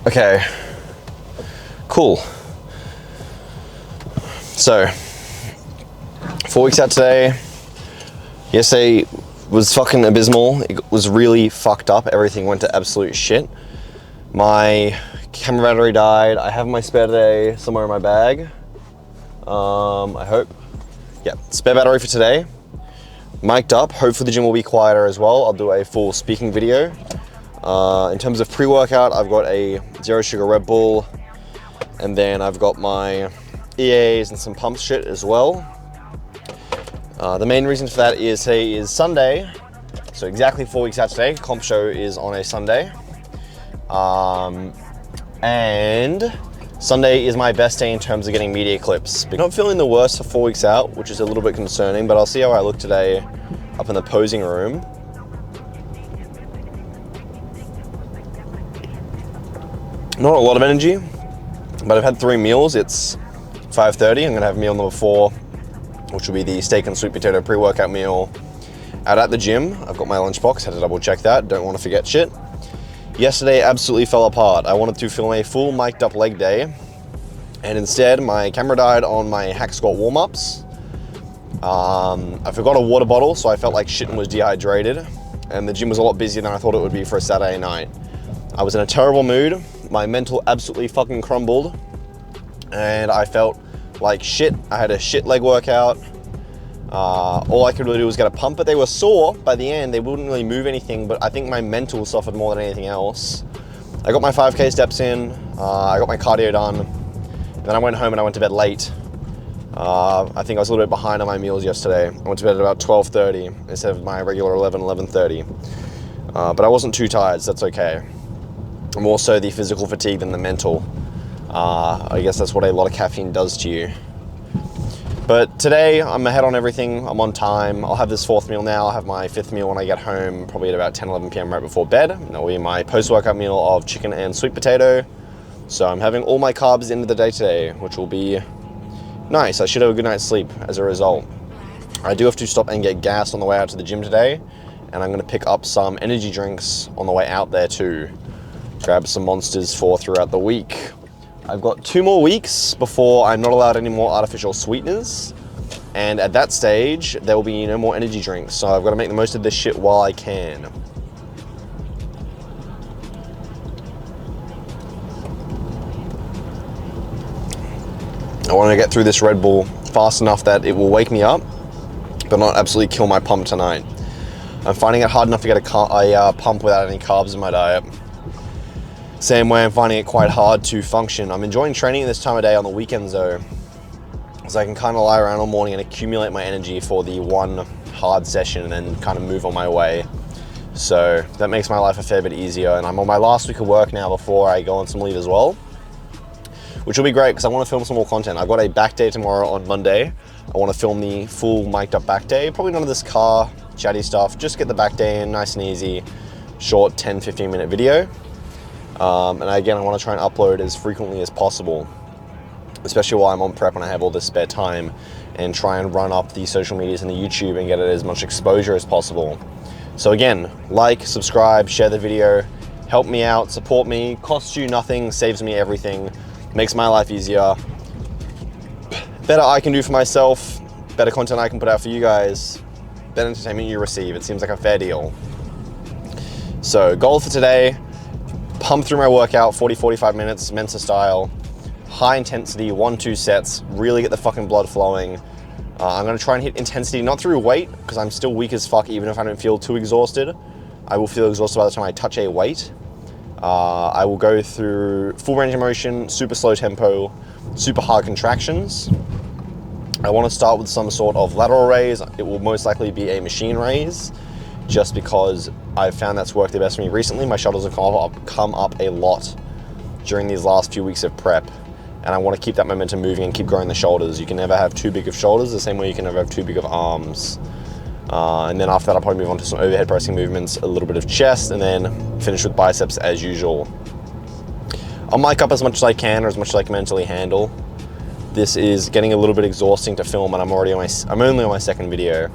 Okay, cool. So, 4 weeks out today. Yesterday was fucking abysmal. It was really fucked up. Everything went to absolute shit. My camera battery died. I have my spare today somewhere in my bag. I hope. Yeah, spare battery for today. Mic'd up. Hopefully the gym will be quieter as well. I'll do a full speaking video. In terms of pre-workout, I've got a 0 sugar Red Bull, and then I've got my EAs and some pump shit as well. The main reason for that is today is Sunday, so exactly 4 weeks out today. Comp show is on a Sunday, and Sunday is my best day in terms of getting media clips. I'm not feeling the worst for 4 weeks out, which is a little bit concerning, but I'll see how I look today up in the posing room. Not a lot of energy, but I've had 3 meals. It's 5:30. I'm gonna have meal number 4, which will be the steak and sweet potato pre-workout meal out at the gym. I've got my lunchbox, had to double check that. Don't want to forget shit. Yesterday absolutely fell apart. I wanted to film a full mic'd up leg day, and instead my camera died on my hack squat warm-ups. I forgot a water bottle, so I felt like shit and was dehydrated, and the gym was a lot busier than I thought it would be for a Saturday night. I was in a terrible mood. My mental absolutely fucking crumbled, and I felt like shit. I had a shit leg workout. All I could really do was get a pump, but they were sore by the end. They wouldn't really move anything, but I think my mental suffered more than anything else. I got my 5K steps in, I got my cardio done, and then I went home and I went to bed late. I think I was a little bit behind on my meals yesterday. I went to bed at about 12:30 instead of my regular 11:30. But I wasn't too tired, so that's okay. More so the physical fatigue than the mental. I guess that's what a lot of caffeine does to you. But today, I'm ahead on everything. I'm on time. I'll have this 4th meal now. I'll have my 5th meal when I get home, probably at about 10, 11 p.m. right before bed. And that'll be my post-workout meal of chicken and sweet potato. So I'm having all my carbs at the end of the day today, which will be nice. I should have a good night's sleep as a result. I do have to stop and get gas on the way out to the gym today, and I'm gonna pick up some energy drinks on the way out there too. Grab some monsters for throughout the week. I've got 2 more weeks before I'm not allowed any more artificial sweeteners. And at that stage, there will be no more energy drinks. So I've got to make the most of this shit while I can. I want to get through this Red Bull fast enough that it will wake me up, but not absolutely kill my pump tonight. I'm finding it hard enough to get a pump without any carbs in my diet. Same way I'm finding it quite hard to function. I'm enjoying training this time of day on the weekends though, so I can kind of lie around all morning and accumulate my energy for the one hard session and then kind of move on my way. So that makes my life a fair bit easier, and I'm on my last week of work now before I go on some leave as well, which will be great because I want to film some more content. I've got a back day tomorrow on Monday. I want to film the full mic'd up back day. Probably none of this car chatty stuff. Just get the back day in nice and easy, short 10-15 minute video. And again, I want to try and upload as frequently as possible, especially while I'm on prep when I have all this spare time, and try and run up the social medias and the YouTube and get it as much exposure as possible. So again, like, subscribe, share the video, help me out, support me, costs you nothing, saves me everything, makes my life easier. Better I can do for myself, better content I can put out for you guys, better entertainment you receive. It seems like a fair deal. So goal for today, pump through my workout, 40-45 minutes, Mensa style, high intensity, 1-2 sets, really get the fucking blood flowing. I'm gonna try and hit intensity, not through weight, because I'm still weak as fuck even if I don't feel too exhausted. I will feel exhausted by the time I touch a weight. I will go through full range of motion, super slow tempo, super hard contractions. I wanna start with some sort of lateral raise. It will most likely be a machine raise, just because I've found that's worked the best for me recently. My shoulders have come up a lot during these last few weeks of prep, and I want to keep that momentum moving and keep growing the shoulders. You can never have too big of shoulders, the same way you can never have too big of arms. And then after that, I'll probably move on to some overhead pressing movements, a little bit of chest, and then finish with biceps as usual. I'll mic up as much as I can, or as much as I can mentally handle. This is getting a little bit exhausting to film, and I'm only on my 2nd video.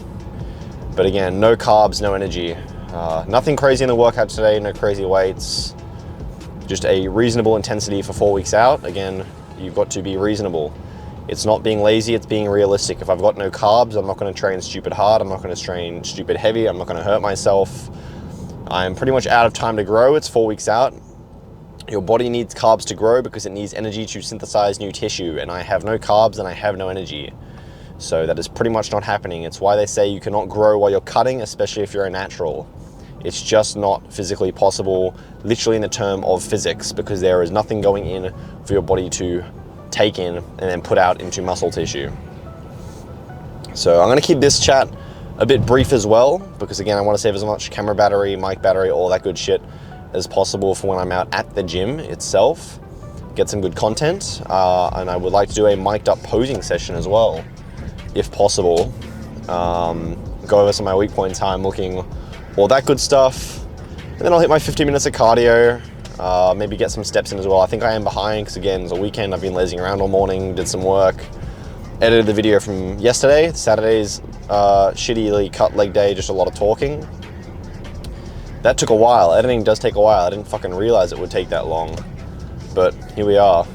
But again, no carbs, no energy. Nothing crazy in the workout today, no crazy weights. just a reasonable intensity for 4 weeks out. Again, you've got to be reasonable. It's not being lazy, it's being realistic. If I've got no carbs, I'm not going to train stupid hard, I'm not going to train stupid heavy, I'm not going to hurt myself. I'm pretty much out of time to grow. It's 4 weeks out. Your body needs carbs to grow because it needs energy to synthesize new tissue, and I have no carbs and I have no energy. So that is pretty much not happening. It's why they say you cannot grow while you're cutting, especially if you're a natural. It's just not physically possible, literally in the term of physics, because there is nothing going in for your body to take in and then put out into muscle tissue. So I'm going to keep this chat a bit brief as well, because again, I want to save as much camera battery, mic battery, all that good shit as possible for when I'm out at the gym itself. Get some good content, and I would like to do a mic'd up posing session as well, if possible. Go over some of my weak point time, looking, all that good stuff. And then I'll hit my 50 minutes of cardio, maybe get some steps in as well. I think I am behind because again, it's a weekend, I've been lazing around all morning, did some work, edited the video from yesterday. Saturday's shittily cut leg day, just a lot of talking. That took a while. Editing does take a while. I didn't fucking realize it would take that long, but here we are.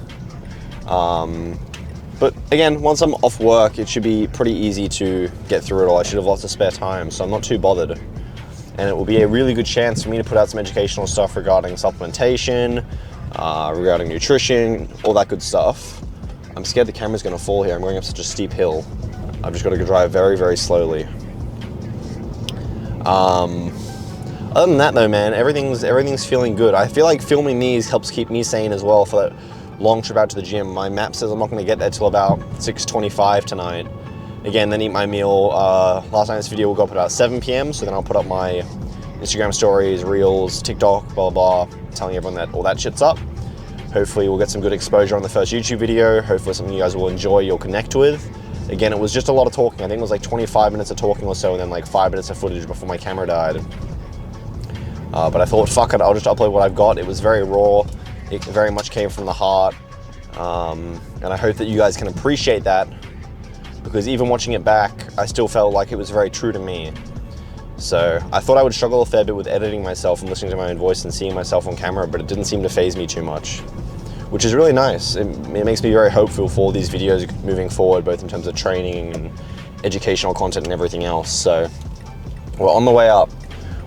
But again, once I'm off work, it should be pretty easy to get through it all. I should have lots of spare time, so I'm not too bothered. And it will be a really good chance for me to put out some educational stuff regarding supplementation, regarding nutrition, all that good stuff. I'm scared the camera's gonna fall here. I'm going up such a steep hill. I've just got to drive very, very slowly. Other than that though, man, everything's feeling good. I feel like filming these helps keep me sane as well for that long trip out to the gym. My map says I'm not going to get there till about 6:25 tonight. Again, then eat my meal. Last night's video will go up at about 7 p.m. So then I'll put up my Instagram stories, Reels, TikTok, blah, blah, blah, telling everyone that all that shit's up. Hopefully we'll get some good exposure on the first YouTube video. Hopefully something you guys will enjoy, you'll connect with. Again, it was just a lot of talking. I think it was like 25 minutes of talking or so, and then like 5 minutes of footage before my camera died. But I thought, fuck it, I'll just upload what I've got. It was very raw. It very much came from the heart. And I hope that you guys can appreciate that, because even watching it back, I still felt like it was very true to me. So I thought I would struggle a fair bit with editing myself and listening to my own voice and seeing myself on camera, but it didn't seem to faze me too much, which is really nice. It makes me very hopeful for all these videos moving forward, both in terms of training and educational content and everything else. So we're on the way up.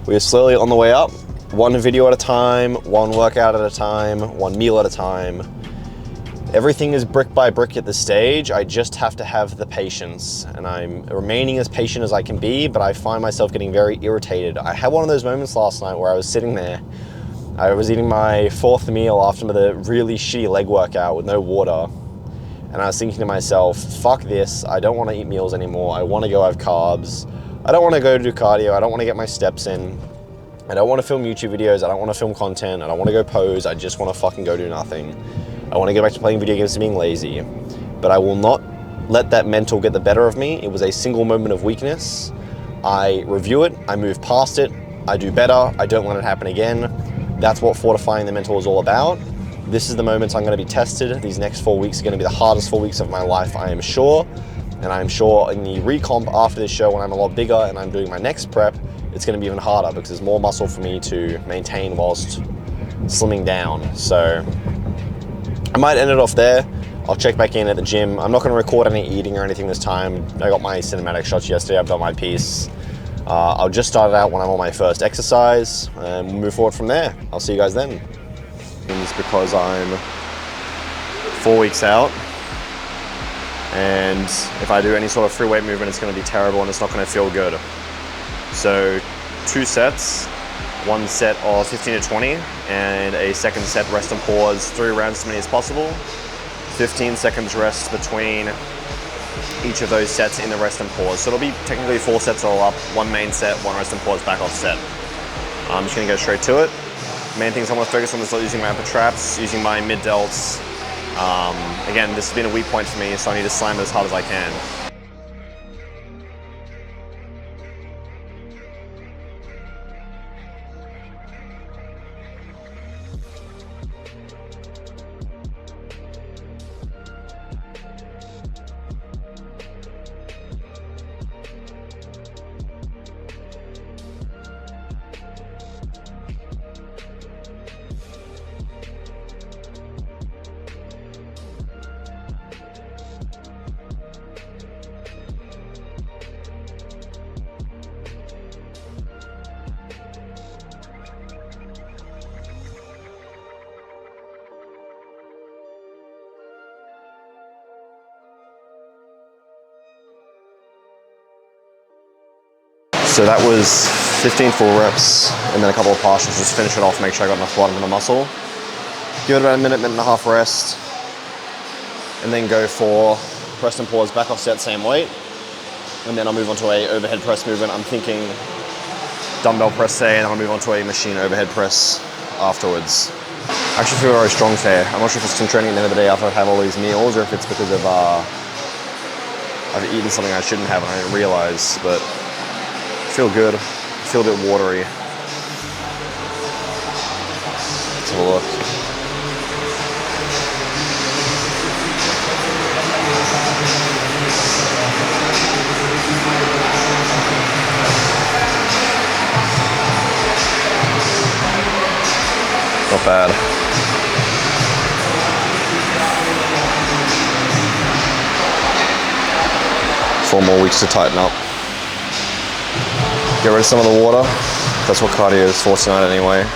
We are slowly on the way up, one video at a time, one workout at a time, one meal at a time. Everything is brick by brick at this stage. I just have to have the patience, and I'm remaining as patient as I can be, but I find myself getting very irritated. I had one of those moments last night where I was sitting there, I was eating my 4th meal after the really shitty leg workout with no water, and I was thinking to myself, fuck this, I don't want to eat meals anymore, I want to go have carbs, I don't want to go do cardio, I don't want to get my steps in, I don't want to film YouTube videos, I don't want to film content, I don't want to go pose, I just want to fucking go do nothing. I want to get back to playing video games and being lazy, but I will not let that mental get the better of me. It was a single moment of weakness. I review it, I move past it, I do better, I don't let it happen again. That's what fortifying the mental is all about. This is the moment I'm going to be tested. These next 4 weeks are going to be the hardest 4 weeks of my life, I am sure. And I'm sure in the recomp after this show, when I'm a lot bigger and I'm doing my next prep, it's going to be even harder because there's more muscle for me to maintain whilst slimming down. So I might end it off there. I'll check back in at the gym. I'm not going to record any eating or anything this time. I got my cinematic shots yesterday. I've done my piece. I'll just start it out when I'm on my first exercise and we'll move forward from there. I'll see you guys then. It's because I'm 4 weeks out, and if I do any sort of free weight movement, it's going to be terrible and it's not going to feel good. So 2 sets, 1 set of 15 to 20 and a second set rest and pause, 3 rounds as many as possible. 15 seconds rest between each of those sets in the rest and pause. So it'll be technically 4 sets all up, 1 main set, 1 rest and pause, back off set. I'm just gonna go straight to it. Main things I want to focus on is using my upper traps, using my mid delts. Again, this has been a weak point for me, so I need to slam it as hard as I can. So that was 15 full reps and then a couple of partials. Just finish it off, make sure I got enough blood into the muscle. Give it about a minute, minute and a half rest. And then go for press and pause, back off set, same weight. And then I'll move on to a overhead press movement. I'm thinking dumbbell press today, and I'll move on to a machine overhead press afterwards. I actually feel very strong today. I'm not sure if it's from training at the end of the day after I have all these meals, or if it's because of I've eaten something I shouldn't have and I didn't realize, but I feel good. I feel a bit watery. Let's have a look. Not bad. 4 more weeks to tighten up. Get rid of some of the water. That's what cardio is for tonight anyway.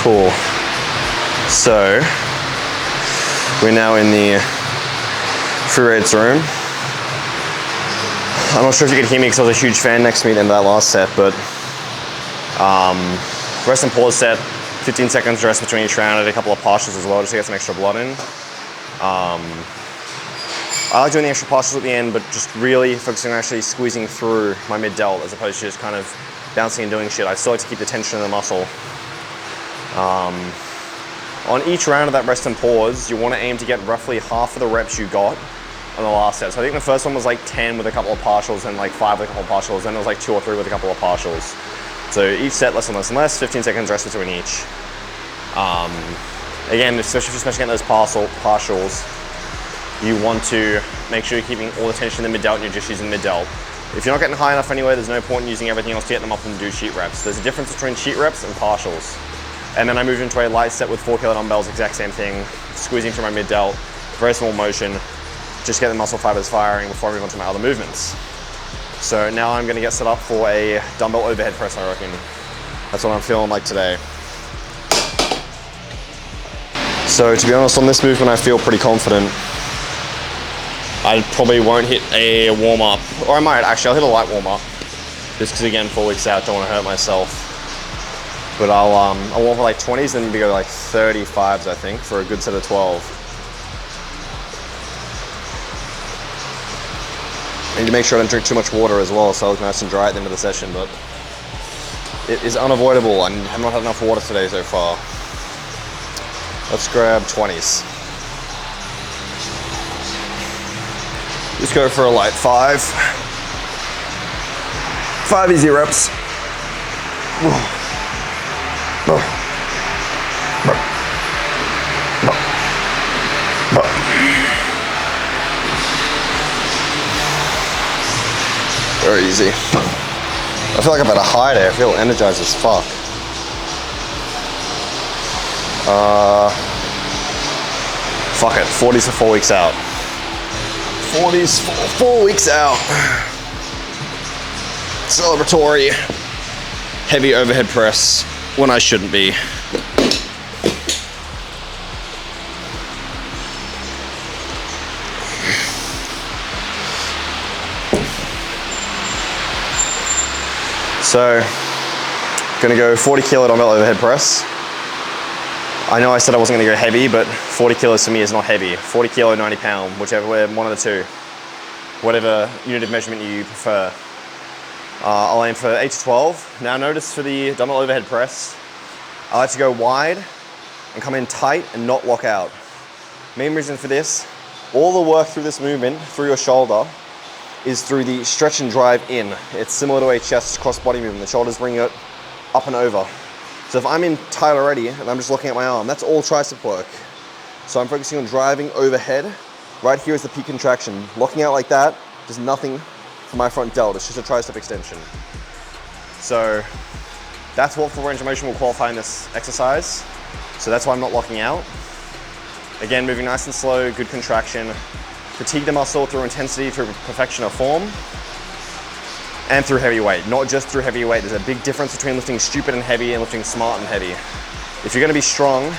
Cool. So we're now in the free weights room. I'm not sure if you could hear me because I was a huge fan next to me at the end of that last set, but rest and pause set, 15 seconds rest between each round, and a couple of partials as well just to get some extra blood in. I like doing the extra partials at the end, but just really focusing on actually squeezing through my mid delt as opposed to just kind of bouncing and doing shit. I still like to keep the tension in the muscle. On each round of that rest and pause, you want to aim to get roughly half of the reps you got on the last set. So I think the first one was like 10 with a couple of partials and like 5 with a couple of partials, then it was like 2 or 3 with a couple of partials. So each set less and less and less, 15 seconds rest between each. Again, especially getting those partials, you want to make sure you're keeping all the tension in the mid delt and you're just using mid delt. If you're not getting high enough anyway, there's no point in using everything else to get them up and do sheet reps. There's a difference between sheet reps and partials. And then I moved into a light set with 4 kilo dumbbells, exact same thing, squeezing through my mid delt, very small motion, just get the muscle fibers firing before I move on to my other movements. So now I'm gonna get set up for a dumbbell overhead press, I reckon. That's what I'm feeling like today. So to be honest, on this movement, I feel pretty confident. I probably won't hit a warm up, or I might actually, I'll hit a light warm up. Just because again, 4 weeks out, don't wanna hurt myself. But I'll warm for like 20s, then we go like 35s, I think, for a good set of 12. need to make sure I don't drink too much water as well, so I look nice and dry at the end of the session, but it is unavoidable. I have not had enough water today so far. Let's grab 20s. Just go for a light 5. 5 easy reps. Very easy. I feel like I'm about to hide it. I feel energized as fuck. Fuck it. 40s for 4 weeks out. 40s for 4 weeks out. Celebratory. Heavy overhead press when I shouldn't be. So, gonna go 40 kilo dumbbell overhead press. I know I said I wasn't gonna go heavy, but 40 kilos for me is not heavy. 40 kilo, 90 pound, whichever, one of the two. Whatever unit of measurement you prefer. I'll aim for 8 to 12. Now notice for the dumbbell overhead press, I like to go wide and come in tight and not lock out. Main reason for this, all the work through this movement, through your shoulder, is through the stretch and drive in. It's similar to a chest cross body movement. The shoulders bring it up and over. So if I'm in tight already and I'm just looking at my arm, that's all tricep work. So I'm focusing on driving overhead. Right here is the peak contraction. Locking out like that does nothing for my front delt. It's just a tricep extension. So that's what full range of motion will qualify in this exercise. So that's why I'm not locking out. Again, moving nice and slow, good contraction. Fatigue the muscle through intensity, through perfection of form, and through heavy weight, not just through heavy weight. There's a big difference between lifting stupid and heavy and lifting smart and heavy. If you're gonna be strong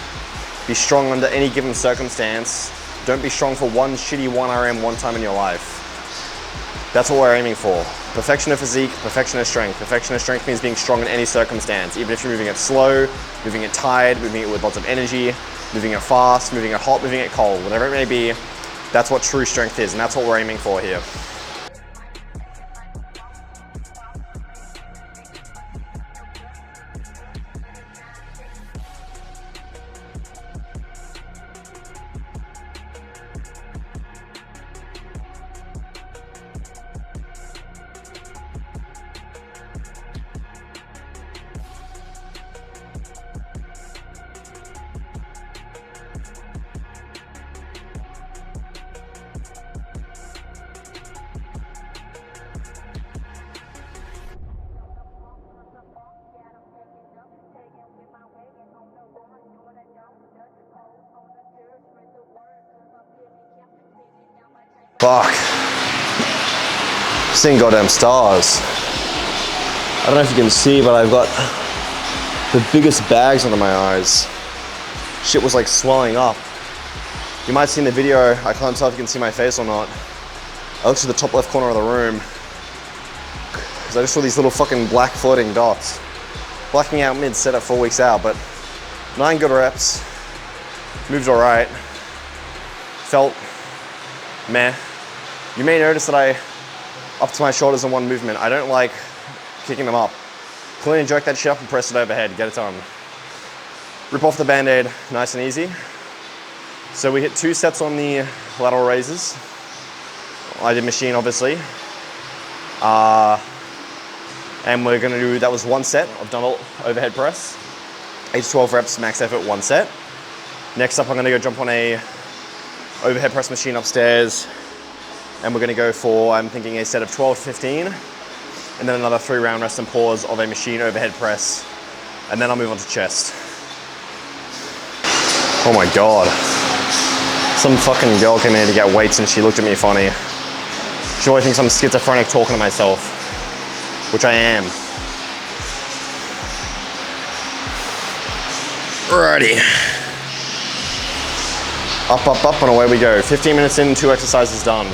under any given circumstance. Don't be strong for one shitty 1 RM one time in your life. That's what we're aiming for. Perfection of physique, perfection of strength. Perfection of strength means being strong in any circumstance, even if you're moving it slow, moving it tired, moving it with lots of energy, moving it fast, moving it hot, moving it cold, whatever it may be. That's what true strength is, and that's what we're aiming for here. Fuck. Seeing goddamn stars. I don't know if you can see, but I've got the biggest bags under my eyes. Shit was like swelling up. You might see in the video, I can't tell if you can see my face or not. I looked to the top left corner of the room because I just saw these little fucking black floating dots. Blacking out mid set at 4 weeks out, but 9 good reps. Moved all right. Felt meh. You may notice that I up to my shoulders in one movement. I don't like kicking them up. Clean and jerk that shit up and press it overhead, get it done. Rip off the band-aid, nice and easy. So we hit 2 sets on the lateral raises. I did machine, obviously. And we're gonna do, that was 1 set of dumbbell overhead press. 8 to 12 reps, max effort, 1 set. Next up, I'm gonna go jump on a overhead press machine upstairs. And we're gonna go for, I'm thinking a set of 12 to 15, and then another 3 round rest and pause of a machine overhead press. And then I'll move on to chest. Oh my God. Some fucking girl came in to get weights and she looked at me funny. She always thinks I'm schizophrenic talking to myself, which I am. Alrighty. Up, up, up, and away we go. 15 minutes in, 2 exercises done.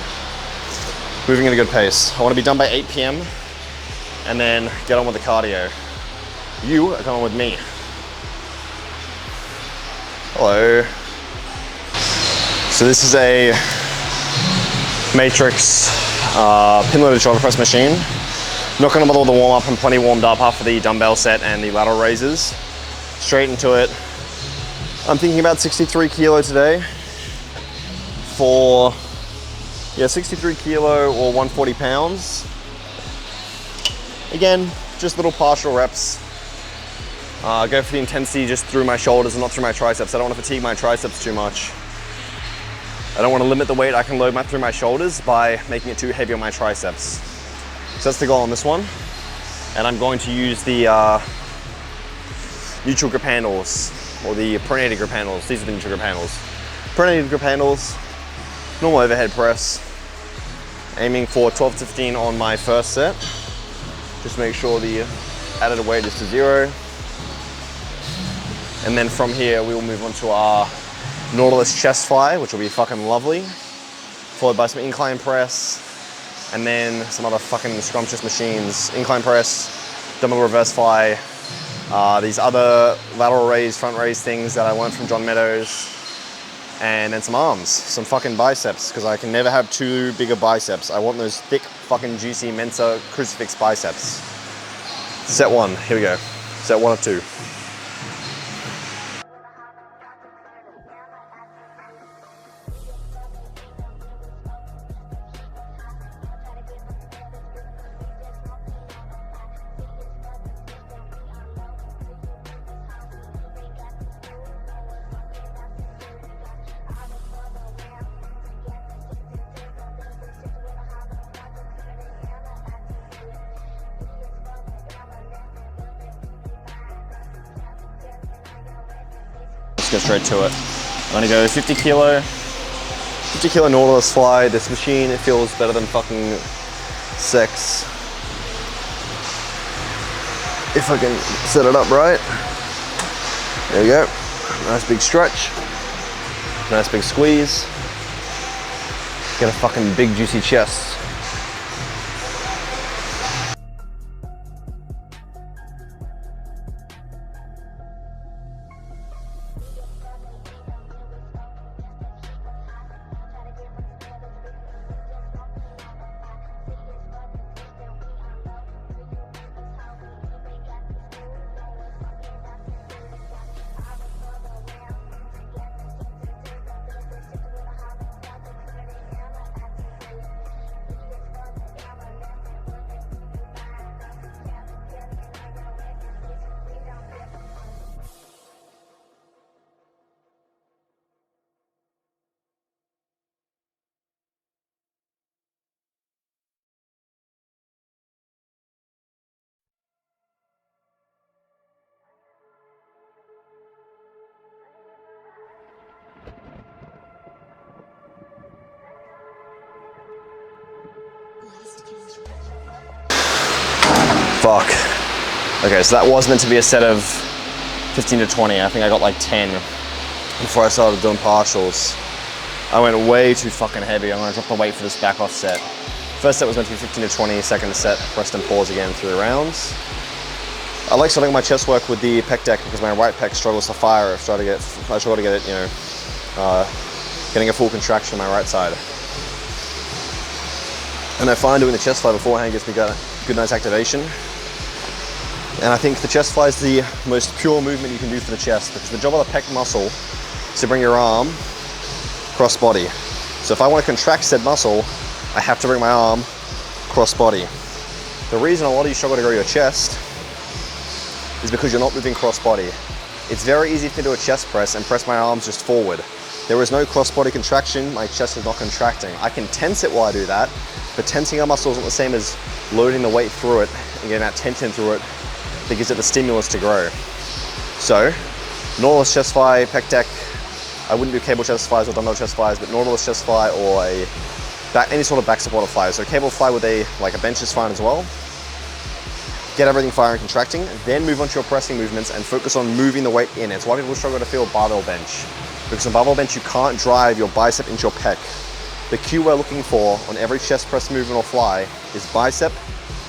Moving at a good pace. I want to be done by 8 p.m. and then get on with the cardio. You are going with me. Hello. So this is a matrix pin loaded shoulder press machine. Not gonna bother with the warm up, I'm plenty warmed up after the dumbbell set and the lateral raises. Straight into it. I'm thinking about 63 kilo today for, yeah, 63 kilo or 140 pounds. Again, just little partial reps. Go for the intensity just through my shoulders and not through my triceps. I don't want to fatigue my triceps too much. I don't want to limit the weight I can load through my shoulders by making it too heavy on my triceps. So that's the goal on this one. And I'm going to use the neutral grip handles, or the pronated grip handles. These are the neutral grip handles. Pronated grip handles, normal overhead press. Aiming for 12 to 15 on my first set. Just make sure the added weight is to 0. And then from here, we will move on to our Nautilus chest fly, which will be fucking lovely. Followed by some incline press, and then some other fucking scrumptious machines. Incline press, dumbbell reverse fly, these other lateral raise, front raise things that I learned from John Meadows, and then some arms, some fucking biceps, because I can never have too big of biceps. I want those thick, fucking juicy Mensa crucifix biceps. Set 1, here we go. Set 1 of 2. Let's go straight to it. I'm gonna go 50 kilo Nautilus fly. This machine, it feels better than fucking sex. If I can set it up right. There we go. Nice big stretch. Nice big squeeze. Get a fucking big juicy chest. Fuck. Okay, so that was meant to be a set of 15 to 20. I think I got like 10 before I started doing partials. I went way too fucking heavy. I'm gonna drop the weight for this back off set. First set was meant to be 15 to 20, second set, rest and pause again through the rounds. I like starting my chest work with the pec deck because my right pec struggles to fire. I struggle to get it, you know, getting a full contraction on my right side. And I find doing the chest fly beforehand gives me good nice activation. And I think the chest fly is the most pure movement you can do for the chest because the job of the pec muscle is to bring your arm cross body. So if I want to contract said muscle, I have to bring my arm cross body. The reason a lot of you struggle to grow your chest is because you're not moving cross body. It's very easy for me to do a chest press and press my arms just forward. There is no cross body contraction, my chest is not contracting. I can tense it while I do that, but tensing our muscles isn't the same as loading the weight through it and getting that tension through it that gives it the stimulus to grow. So, Nautilus chest fly, pec deck, I wouldn't do cable chest flies or dumbbell chest flies, but Nautilus chest fly or any sort of back supported fly. So cable fly with a bench is fine as well. Get everything firing and contracting, then move on to your pressing movements and focus on moving the weight in. It's why people struggle to feel barbell bench. Because on barbell bench, you can't drive your bicep into your pec. The cue we're looking for on every chest press movement or fly is bicep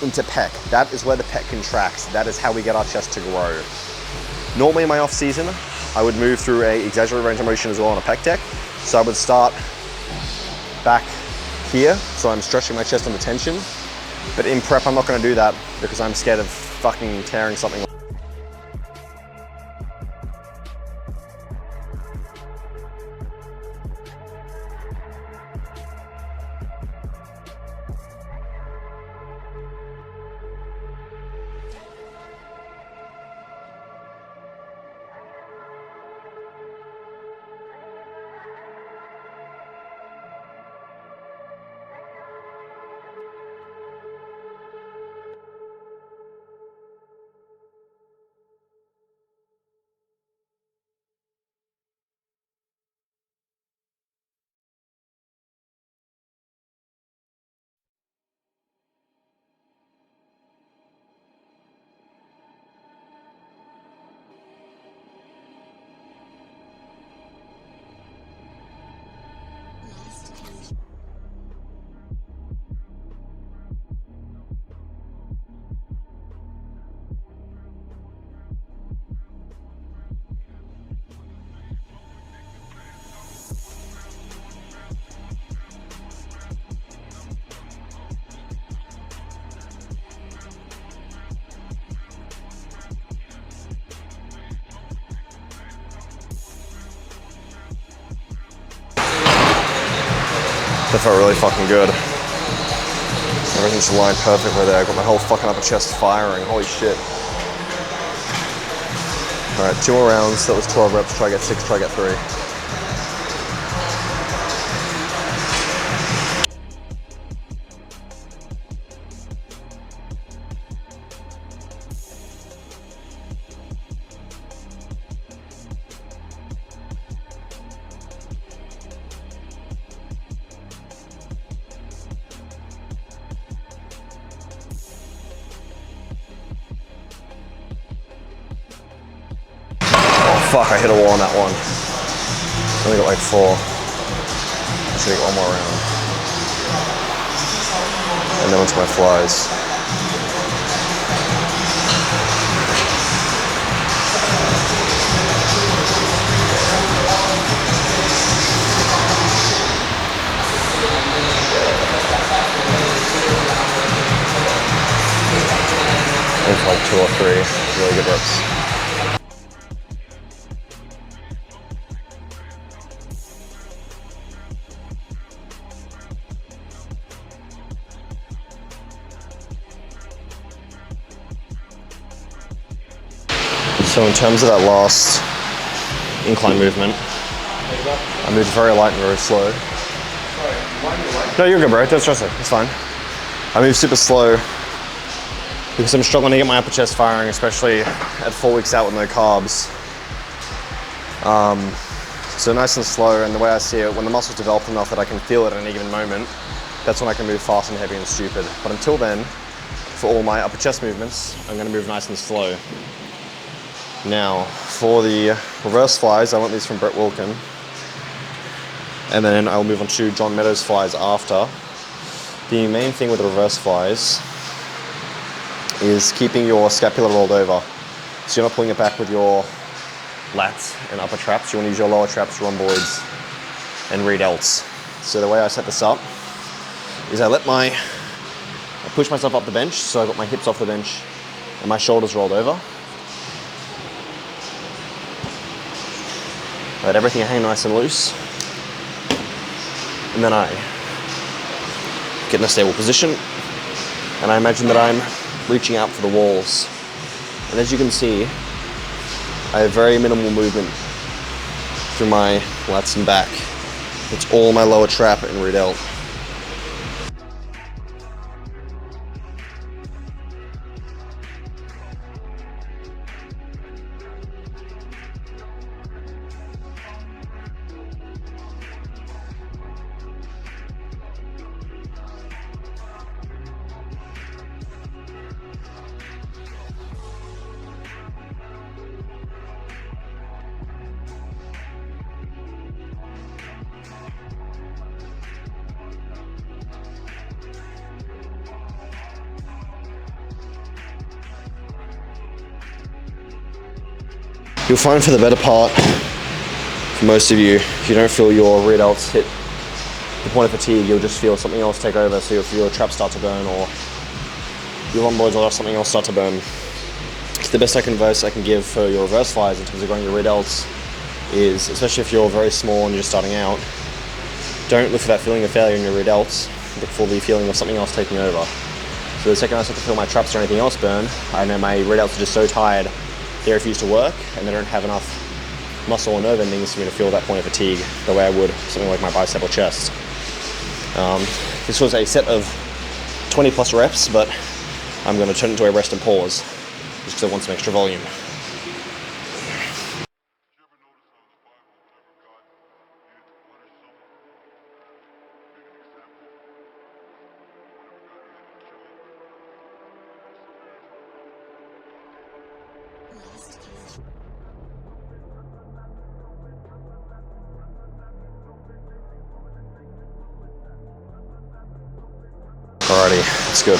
into pec. That is where the pec contracts. That is how we get our chest to grow. Normally in my off season, I would move through a exaggerated range of motion as well on a pec deck. So I would start back here, so I'm stretching my chest under tension. But in prep, I'm not gonna do that because I'm scared of fucking tearing something. That felt really fucking good. Everything's aligned perfectly there. I got my whole fucking upper chest firing. Holy shit. Alright, 2 more rounds. That was 12 reps. Try to get 6, try to get 3. Fuck, I hit a wall on that one. Only got like 4. Should get 1 more round. And then onto my flies. It's like 2 or 3 really good reps. So in terms of that last incline movement, I moved very light and very slow. No, you're good, bro. Don't stress it. It's fine. I moved super slow because I'm struggling to get my upper chest firing, especially at 4 weeks out with no carbs. So nice and slow, and the way I see it, when the muscles develop enough that I can feel it at any given moment, that's when I can move fast and heavy and stupid. But until then, for all my upper chest movements, I'm gonna move nice and slow. Now, for the reverse flies, I want these from Brett Wilkin. And then I'll move on to John Meadows flies after. The main thing with the reverse flies is keeping your scapula rolled over. So you're not pulling it back with your lats and upper traps. You want to use your lower traps, rhomboids, and re-delts. So the way I set this up is I push myself up the bench, so I've got my hips off the bench and my shoulders rolled over. Let everything hang nice and loose. And then I get in a stable position, and I imagine that I'm reaching out for the walls. And as you can see, I have very minimal movement through my lats and back. It's all my lower trap and re-delt. You'll find for the better part, for most of you, if you don't feel your re-delts hit the point of fatigue, you'll just feel something else take over. So you'll feel your traps start to burn, or your rhomboids or something else start to burn. The best advice I can give for your reverse flies in terms of growing your rear delts is, especially if you're very small and you're just starting out, don't look for that feeling of failure in your rear delts. Look for the feeling of something else taking over. So the second I start to feel my traps or anything else burn, I know my rear delts are just so tired, they refuse to work, and they don't have enough muscle or nerve endings for me to feel that point of fatigue the way I would something like my bicep or chest. This was a set of 20 plus reps, but I'm going to turn it into a rest and pause, just because I want some extra volume. Alrighty, that's good.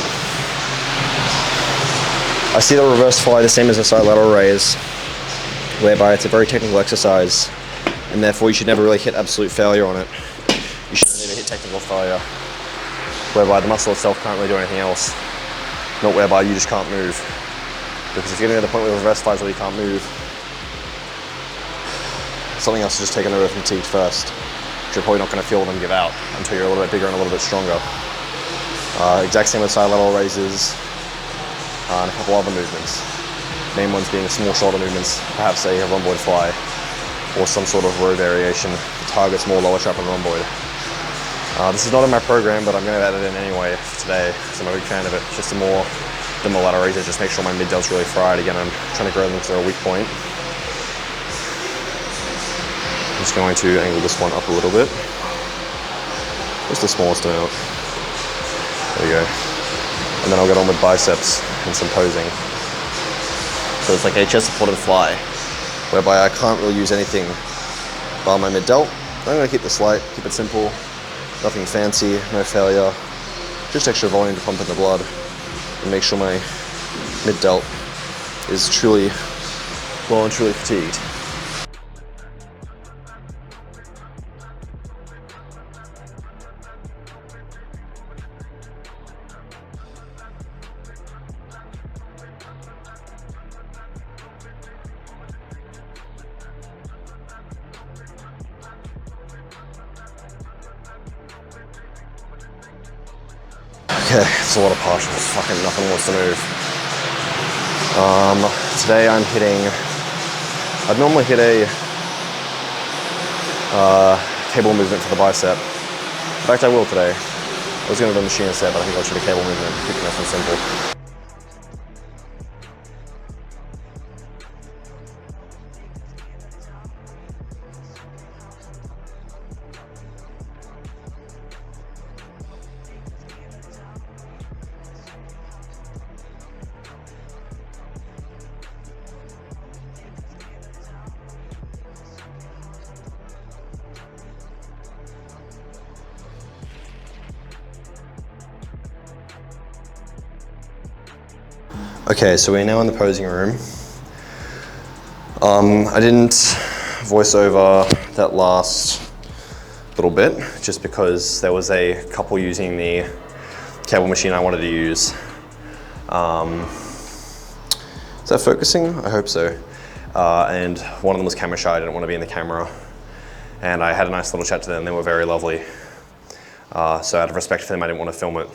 I see the reverse fly the same as a side lateral raise, whereby it's a very technical exercise, and therefore you should never really hit absolute failure on it. You should never hit technical failure, whereby the muscle itself can't really do anything else, not whereby you just can't move. Because if you're getting to the point where the reverse flies where you can't move, something else is just taking over fatigued first, which you're probably not going to feel them give out until you're a little bit bigger and a little bit stronger. Exact same with side lateral raises and a couple other movements. Main ones being small shoulder movements, perhaps a rhomboid fly, or some sort of row variation that targets more lower trap and rhomboid. This is not in my program, but I'm going to add it in anyway for today, because I'm a big fan of it. Just the more lateral raises, just make sure my mid delt's really fried. Again, I'm trying to grow them to a weak point. I'm just going to angle this one up a little bit. Just the smallest amount. There we go. And then I'll get on with biceps and some posing. So it's like a chest supported fly, whereby I can't really use anything bar my mid delt. I'm going to keep this light, keep it simple, nothing fancy, no failure, just extra volume to pump in the blood and make sure my mid delt is truly, well and truly fatigued. Okay, it's a lot of partials. Fucking nothing wants to move. Today I'm hitting, I'd normally hit a cable movement for the bicep. In fact, I will today. I was going to do a machine instead, but I think I'll shoot a cable movement, keep it nice and simple. Okay, so we're now in the posing room. I didn't voice over that last little bit just because there was a couple using the cable machine I wanted to use. Is that focusing? I hope so. And one of them was camera shy, I didn't want to be in the camera. And I had a nice little chat to them, they were very lovely. So out of respect for them, I didn't want to film it.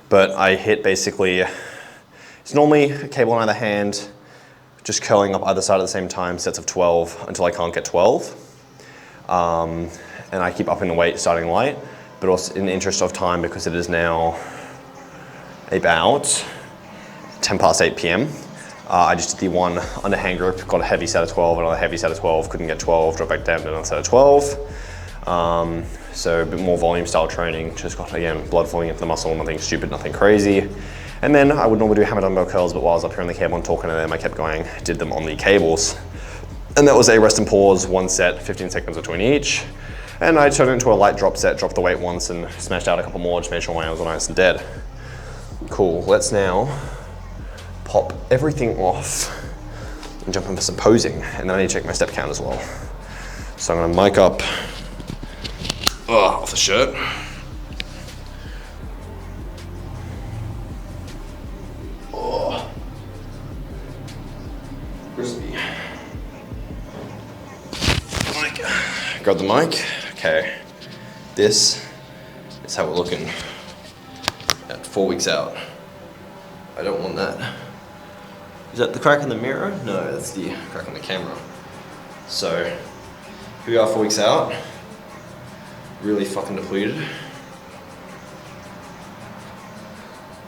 But I hit basically, it's normally a cable in either hand, just curling up either side at the same time, sets of 12 until I can't get 12. And I keep upping the weight starting light, but also in the interest of time because it is now about 10 past 8 p.m. I just did the one underhand grip, got a heavy set of 12, another heavy set of 12, couldn't get 12, dropped back down to another set of 12. So a bit more volume style training, just got, again, blood flowing into the muscle, nothing stupid, nothing crazy. And then I would normally do hammer dumbbell curls, but while I was up here on the cable and talking to them, I kept going, did them on the cables. And that was a rest and pause, one set, 15 seconds between each. And I turned it into a light drop set, dropped the weight once and smashed out a couple more, just made sure my arms were nice and dead. Cool, let's now pop everything off and jump in for some posing. And then I need to check my step count as well. So I'm gonna mic up off the shirt. Oh, crispy. Mic. Grab the mic. Okay, this is how we're looking at 4 weeks out. I don't want that. Is that the crack in the mirror? No, that's the crack on the camera. So, here we are 4 weeks out. Really fucking depleted.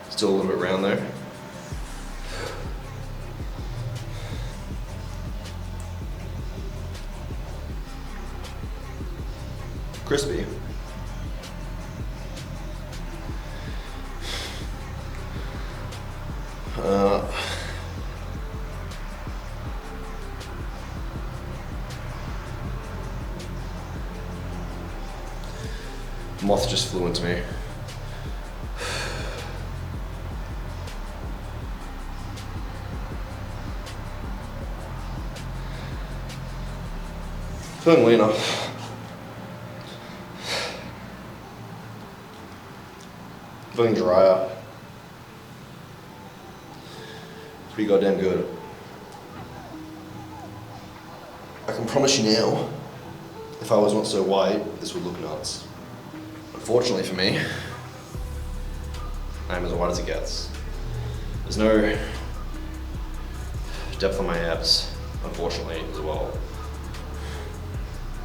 Still a little bit round though. Crispy. Moth just flew into me. Feeling leaner. Feeling drier. Pretty goddamn good. I can promise you now, if I was not so white, this would look nuts. Unfortunately for me, I am as white as it gets. There's no depth on my abs, unfortunately, as well.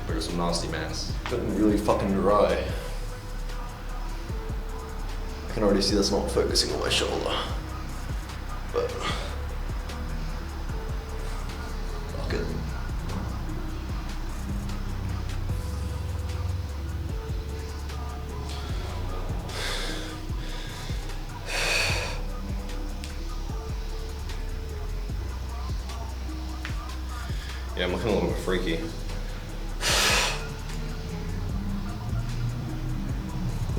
There's some nasty mass. Getting really fucking dry. I can already see that's not focusing on my shoulder. But fuck it. Yeah, I'm looking a little bit freaky.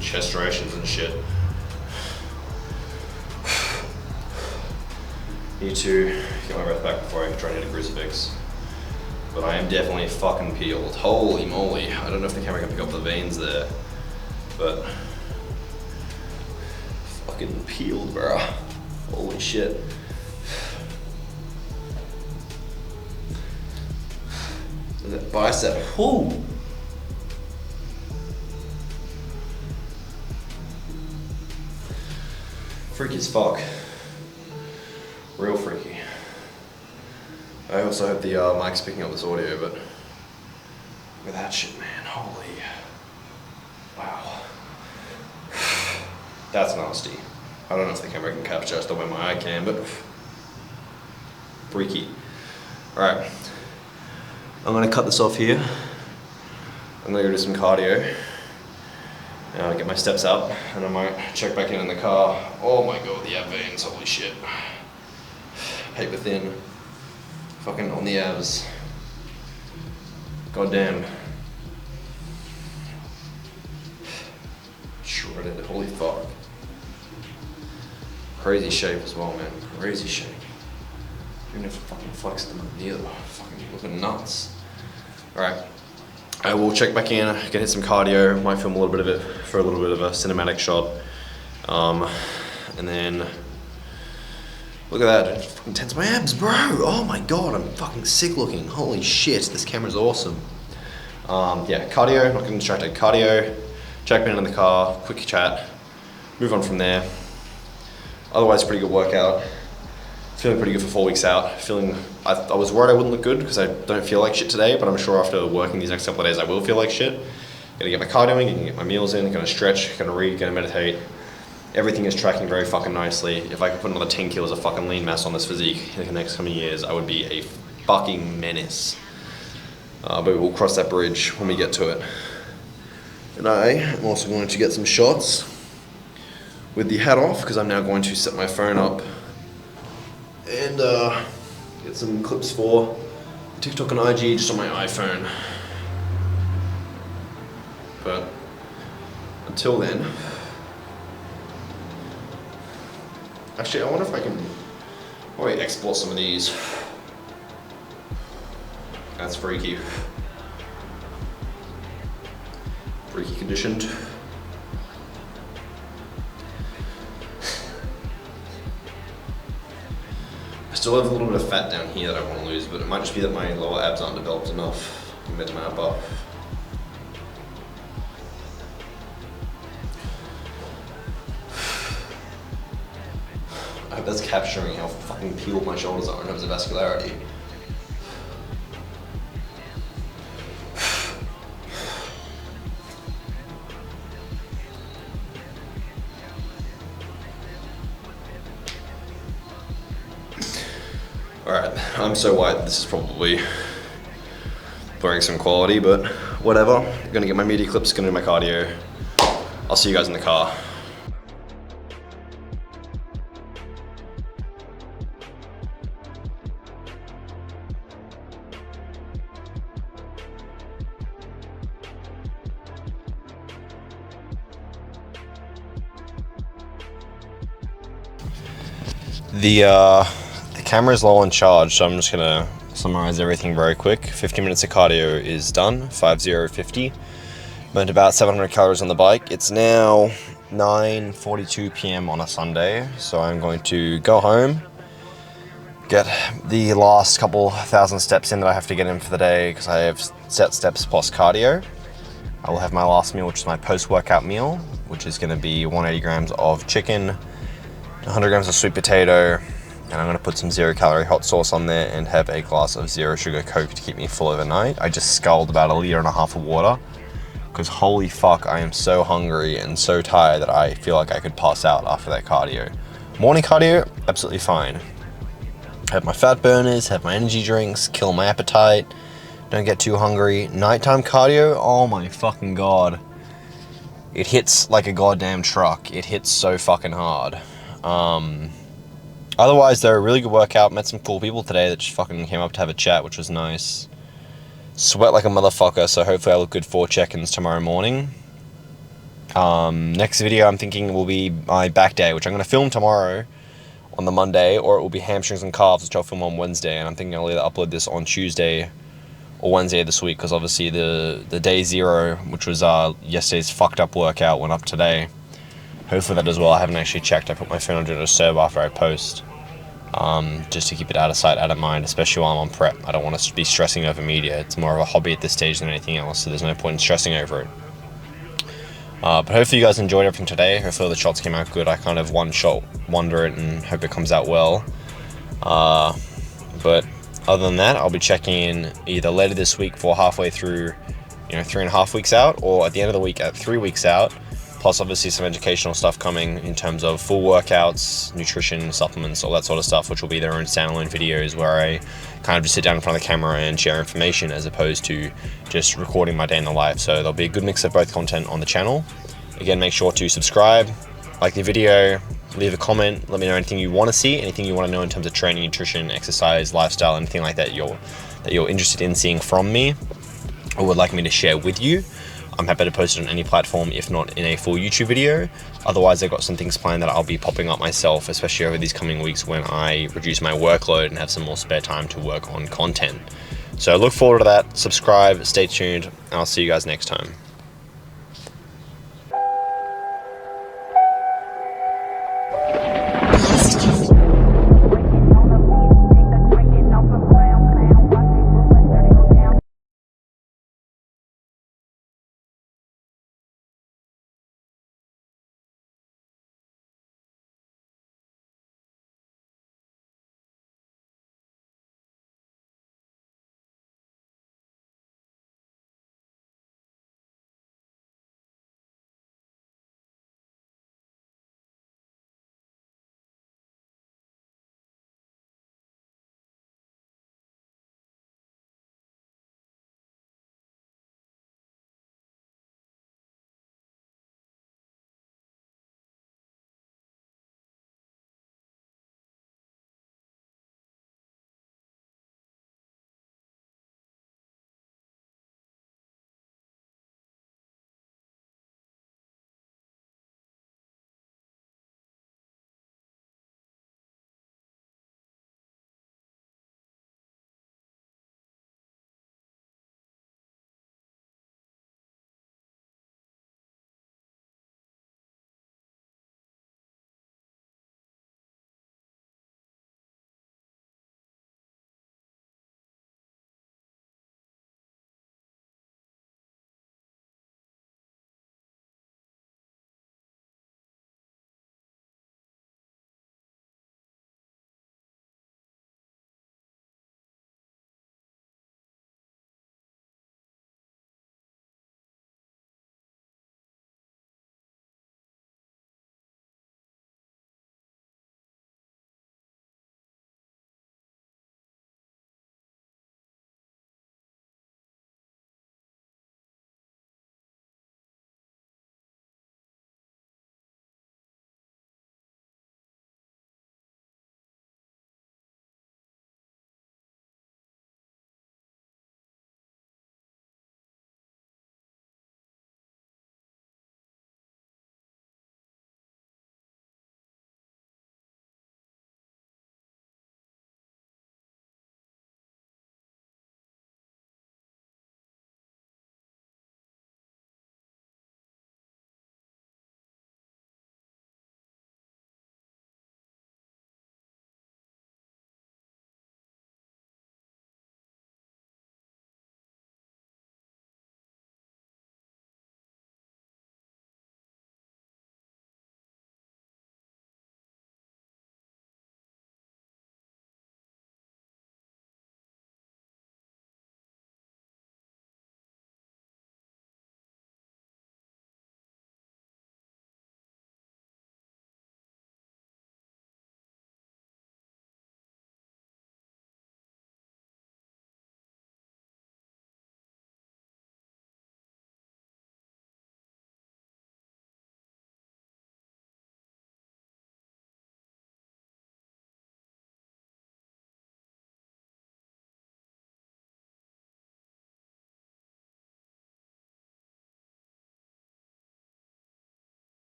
Chestrations and shit. Need to get my breath back before I try and hit a crucifix. But I am definitely fucking peeled. Holy moly. I don't know if the camera can pick up the veins there, but fucking peeled, bro. Holy shit. And that bicep, whoo! Freaky as fuck. Real freaky. I also hope the mic's picking up this audio, but look at that shit, man. Holy. Wow. That's nasty. I don't know if the camera can capture just the way my eye can, but freaky. Alright. I'm gonna cut this off here. I'm gonna go do some cardio. Get my steps up, and I might check back in the car. Oh my god, the ab veins, holy shit. Paper thin. Fucking on the abs. God damn. Shredded, holy fuck. Crazy shape as well, man. Crazy shape. Even if I fucking flexed them neither. Fucking looking nuts. Alright. I will check back in, get hit some cardio, might film a little bit of it for a little bit of a cinematic shot. And then, look at that, it fucking tense my abs, bro. Oh my god, I'm fucking sick looking. Holy shit, this camera's awesome. Yeah, cardio, not getting distracted. Cardio, check back in the car, quick chat, move on from there. Otherwise, pretty good workout. Feeling pretty good for 4 weeks out. Feeling, I was worried I wouldn't look good because I don't feel like shit today, but I'm sure after working these next couple of days I will feel like shit. Gonna get my cardio in, gonna get my meals in, gonna stretch, gonna read, gonna meditate. Everything is tracking very fucking nicely. If I could put another 10 kilos of fucking lean mass on this physique in the next coming years, I would be a fucking menace. But we'll cross that bridge when we get to it. And I am also going to get some shots with the hat off because I'm now going to set my phone up and get some clips for TikTok and IG just on my iPhone. But until then, actually I wonder if I can probably export some of these. That's freaky. freaky conditioned. I still have a little bit of fat down here that I want to lose, but it might just be that my lower abs aren't developed enough compared to my upper. I hope that's capturing how fucking peeled my shoulders are in terms of vascularity. Alright, I'm so white, this is probably blurring some quality, but whatever. I'm gonna get my media clips, gonna do my cardio. I'll see you guys in the car. The camera is low on charge, so I'm just gonna summarize everything very quick. 50 minutes of cardio is done, 5050. Burnt about 700 calories on the bike. It's now 9:42 p.m. on a Sunday, so I'm going to go home, get the last couple thousand steps in that I have to get in for the day because I have set steps plus cardio. I will have my last meal, which is my post-workout meal, which is going to be 180 grams of chicken, 100 grams of sweet potato, and I'm going to put some 0-calorie hot sauce on there and have a glass of 0-sugar Coke to keep me full overnight. I just sculled about 1.5 liters of water because holy fuck, I am so hungry and so tired that I feel like I could pass out after that cardio. Morning cardio, absolutely fine. Have my fat burners, have my energy drinks, kill my appetite, don't get too hungry. Nighttime cardio, oh my fucking god. It hits like a goddamn truck. It hits so fucking hard. Otherwise, they're a really good workout. Met some cool people today that just fucking came up to have a chat, which was nice. Sweat like a motherfucker, so hopefully I look good for check-ins tomorrow morning. Next video I'm thinking will be my back day, which I'm going to film tomorrow on the Monday, or it will be hamstrings and calves, which I'll film on Wednesday, and I'm thinking I'll either upload this on Tuesday or Wednesday this week, because obviously the day 0, which was yesterday's fucked up workout, went up today. Hopefully that does well. I haven't actually checked. I put my phone on Do Not Disturb after I post, just to keep it out of sight, out of mind, especially while I'm on prep. I don't want to be stressing over media. It's more of a hobby at this stage than anything else, so there's no point in stressing over it. But hopefully you guys enjoyed everything today. Hopefully the shots came out good. I kind of one-shot wonder it and hope it comes out well. But other than that, I'll be checking in either later this week for halfway through, 3.5 weeks out, or at the end of the week at 3 weeks out. Plus obviously some educational stuff coming in terms of full workouts, nutrition, supplements, all that sort of stuff, which will be their own standalone videos where I kind of just sit down in front of the camera and share information as opposed to just recording my day in the life. So there'll be a good mix of both content on the channel. Again, make sure to subscribe, like the video, leave a comment, let me know anything you want to see, anything you want to know in terms of training, nutrition, exercise, lifestyle, anything like that you're interested in seeing from me or would like me to share with you. I'm happy to post it on any platform, if not in a full YouTube video. Otherwise, I've got some things planned that I'll be popping up myself, especially over these coming weeks when I reduce my workload and have some more spare time to work on content. So look forward to that, subscribe, stay tuned, and I'll see you guys next time.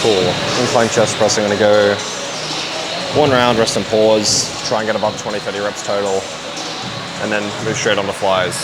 Cool. Incline chest press, I'm gonna go 1 round, rest and pause, try and get above 20, 30 reps total, and then move straight on the flies.